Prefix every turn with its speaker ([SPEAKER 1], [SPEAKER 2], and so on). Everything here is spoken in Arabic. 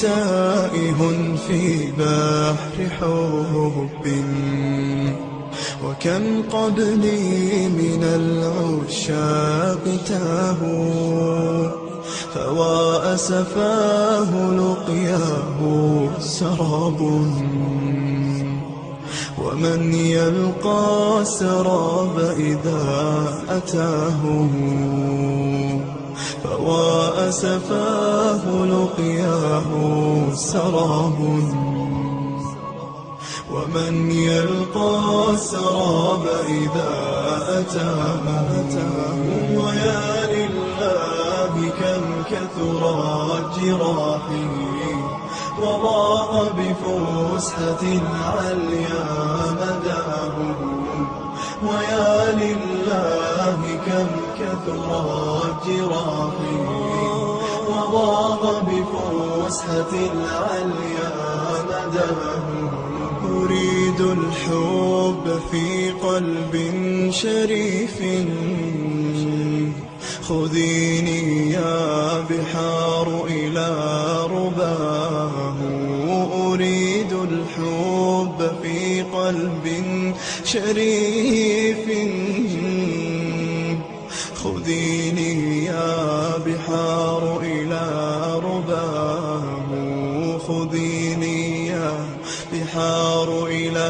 [SPEAKER 1] تائه في بحر حب، وكم قبلي من العشاق تاهوا، فوا أسفاه لقياه سراب، ومن يلقى السراب إذا أتاه، فوا أسفاه لقياه سراب، ومن يلقى السراب إذا أتاه. ويا لله كم كثرت جراحي، وضاق بفسحة العليا مداه. ويا لله كم كثرت جراحي، وضاق بفسحة العليا مداه. أريد الحب في قلب شريف، خذيني يا بحار إلى رباه. أريد الحب في قلب شريف، خذيني يا بحار إلى رباه. خذيني يا بحار إلى